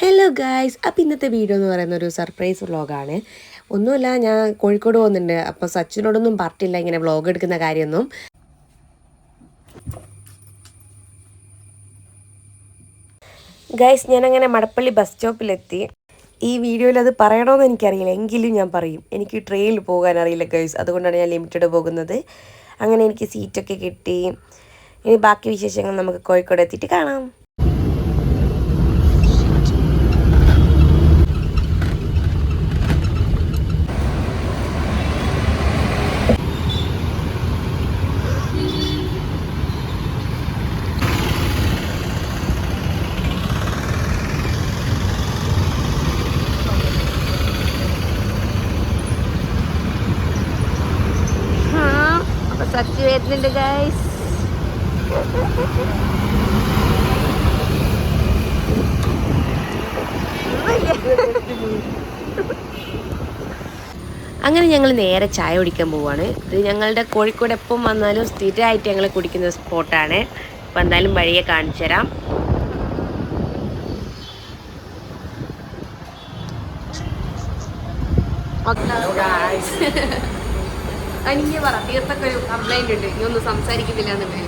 Hello guys, അപ്പോൾ ഇന്നത്തെ video എന്ന് പറയുന്ന ഒരു സർപ്രൈസ് വ്ളോഗാണ്. ഒന്നുമില്ല, ഞാൻ കോഴിക്കോട് പോകുന്നുണ്ട്. അപ്പോൾ സച്ചിനോടൊന്നും പറഞ്ഞിട്ടില്ല ഇങ്ങനെ വ്ളോഗ് എടുക്കുന്ന കാര്യമൊന്നും. ഗായ്സ്, ഞാനങ്ങനെ മടപ്പള്ളി ബസ് സ്റ്റോപ്പിലെത്തി. ഈ വീഡിയോയിൽ അത് പറയണമെന്ന് എനിക്കറിയില്ല, എങ്കിലും ഞാൻ പറയും. എനിക്ക് ട്രെയിനിൽ പോകാൻ അറിയില്ല ഗായ്സ്, അതുകൊണ്ടാണ് ഞാൻ ലിമിറ്റഡ് പോകുന്നത്. അങ്ങനെ എനിക്ക് സീറ്റൊക്കെ കിട്ടി. ഇനി ബാക്കി വിശേഷങ്ങൾ നമുക്ക് കോഴിക്കോട് എത്തിയിട്ട് കാണാം. സച്ചി വരുന്നുണ്ട് ഗൈസ്. അങ്ങനെ ഞങ്ങൾ നേരെ ചായ കുടിക്കാൻ പോവാണ്. ഇത് ഞങ്ങളുടെ കോഴിക്കോട് എപ്പം വന്നാലും സ്ഥിരമായിട്ട് ഞങ്ങൾ കുടിക്കുന്ന സ്പോട്ടാണ്. അപ്പോൾ എന്തായാലും വഴിയെ കാണിച്ചു തരാം. എനിക്ക് പറ, തീർത്തൊക്കെ ഒരു കംപ്ലൈന്റ് ഉണ്ട്, നീ ഒന്നും സംസാരിക്കുന്നില്ല എന്നുള്ളത്.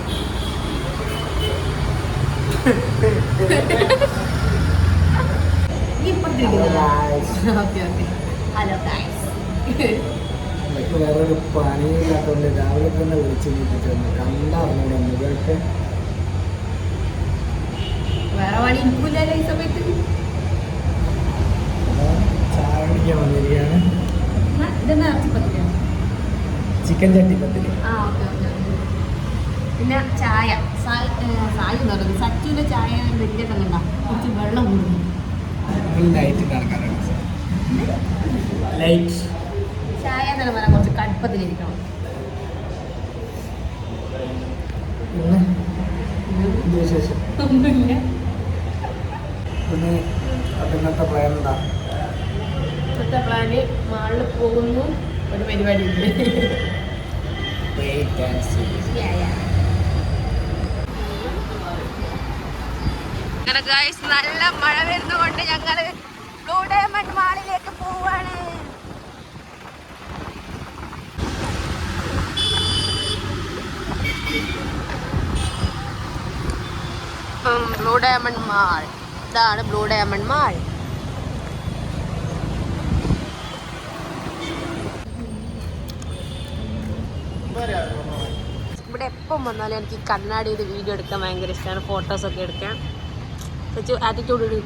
വേറൊരു പണിയില്ലാത്തോണ്ട് രാവിലെ തന്നെ വിളിച്ച് കണ്ടറിഞ്ഞു ഇതൊക്കെ വേറെ പണി ഇരിക്കില്ലല്ലോ ഈ സമയത്ത്. ചായ കുടിക്കാൻ വന്നിരിക്കുകയാണ്. ചിക്കൻ ചട്ടിപ്പത്തിരി. പിന്നെ ചായ സായി എന്ന് പറയുന്നത് സച്ചിൻ്റെ ചായ വലിയ കണ്ട കുറച്ച് വെള്ളം കൂടുന്നു. ലൈറ്റ് നടക്കാനാണ് ലൈറ്റ് ചായ എന്ന് പറയാൻ കുറച്ച് കടുപ്പത്തിലിരിക്കണം. പിന്നെ വിശേഷം ഒന്നുമില്ല. പിന്നെ അതിനകത്തെ പ്ലാൻ എന്താ? ഇന്നത്തെ പ്ലാന് മാളിൽ പോകുന്നു, ഒരു പരിപാടി ഉണ്ട്. നല്ല മഴ വരുന്നതുകൊണ്ട് ഞങ്ങള് ബ്ലൂ ഡയമണ്ട് മാളിലേക്ക് പോവാണ്. ബ്ലൂ ഡയമണ്ട് മാൾ, ഇതാണ് ബ്ലൂ ഡയമണ്ട് മാൾ. ഇവിടെ എപ്പം വന്നാലും എനിക്ക് കണ്ണാടിയിൽ വീഡിയോ എടുക്കാൻ ഭയങ്കര ഇഷ്ടമാണ്, ഫോട്ടോസൊക്കെ എടുക്കാൻ. ആറ്റിറ്റ്യൂഡ് ഇട്.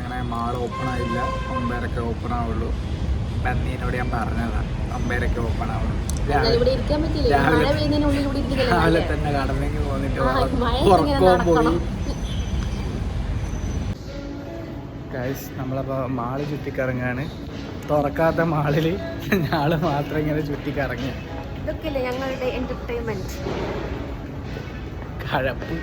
അങ്ങനെ മാൾ ഓപ്പൺ ആയില്ല, 9:30 ഓപ്പൺ ആവുള്ളൂ. ബന്നീനോട് ഞാൻ പറഞ്ഞതാണ് 9:30 ഓപ്പൺ ആവുള്ളൂ. രാവിലെ തന്നെ കടന്നെങ്കിൽ പോന്നിട്ട് പോയി. ഗൈസ്, നമ്മളപ്പോൾ മാള് ചുറ്റിക്കറങ്ങാണ്. തുറക്കാത്ത മാളിൽ ഞാള് മാത്രം ഇങ്ങനെ ചുറ്റിക്കറങ്ങി. ഇതൊക്കെയല്ലേ ഞങ്ങളുടെ എന്റർടൈൻമെന്റ്. കഴപ്പ്.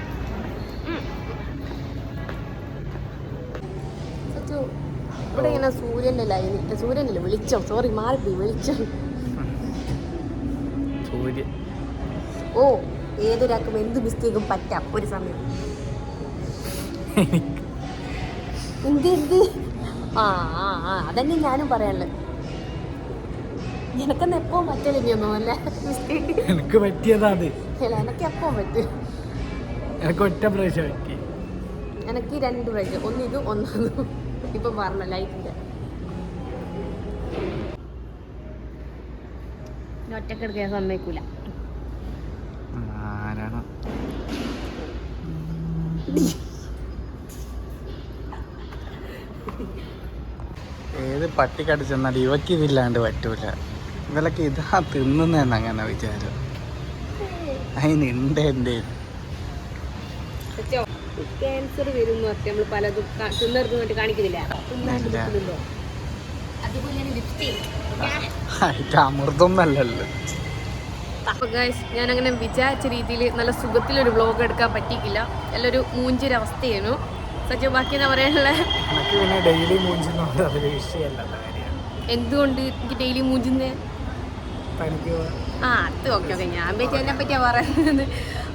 ഇവിടെ ഇങ്ങനെ സൂര്യൻ്റെ ലൈൻ, സൂര്യനല്ലേ വെളിച്ചം, സോറി മാറിപ്പോയി, വെളിച്ചം. സൂര്യൻ. ഓ, ഏതൊരാൾക്കും എന്ത് മിസ്റ്റേക്കും പറ്റാം ഒരു സമയം. എന്ത് അതന്നെ ഞാനും പറയാനുള്ളത്. എനക്കൊന്നും എപ്പോഴും പറ്റലില്ലൊന്നും അല്ലേ മിസ്റ്റേക്ക്. എനിക്ക് പറ്റിയതാണ്. അല്ല, എനിക്ക് എപ്പോഴും പറ്റും. എനിക്ക് ഒറ്റ പ്രാവശ്യം പറ്റി. എനിക്ക് 2 പ്രാവശ്യം, ഒന്നിതും ഒന്നതും. ഇപ്പം പറഞ്ഞ ലൈഫിൻ്റെ ഒറ്റക്കെടുക്കാൻ സമ്മതിക്കൂല. ആരാണോ ഏത് പട്ടിക്കടി ചെന്നാൽ ഇവക്ക് ഇതില്ലാണ്ട് പറ്റൂല. ഇവലൊക്കെ ഇതാ തിന്നുന്നതെന്ന് അങ്ങനെ വിചാരം. അതിനുണ്ട് എൻ്റെ ക്യാൻസർ വരുന്നു. നമ്മൾ പലതും തിന്നറിഞ്ഞിട്ട് കാണിക്കുന്നില്ല. അമൃതൊന്നല്ലല്ലോ. ഞാനങ്ങനെ വിചാരിച്ച രീതിയിൽ നല്ല സുഖത്തിലൊരു വ്ളോഗ് എടുക്കാൻ പറ്റിയില്ല. നല്ലൊരു മൂഞ്ചൊരവസ്ഥയായിരുന്നു. സത്യം ബാക്കി എന്താ പറയാനുള്ള. എന്തുകൊണ്ട് എനിക്ക് ഡെയിലി മൂഞ്ചുന്നേ? അത് ഓക്കെ ഞാൻ പറ്റി അതിനെ പറ്റിയാണ് പറയുന്നത്.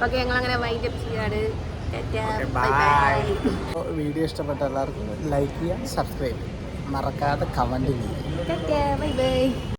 ഓക്കെ ഞങ്ങളങ്ങനെ വൈൻഡ് അപ്പ് ചെയ്യാണ്. വീഡിയോ ഇഷ്ടപ്പെട്ട എല്ലാവർക്കും ലൈക്ക് ചെയ്യുക, സബ്സ്ക്രൈബ് ചെയ്യുക, മറക്കാതെ കമൻറ്റ് ചെയ്യുക. Bye bye.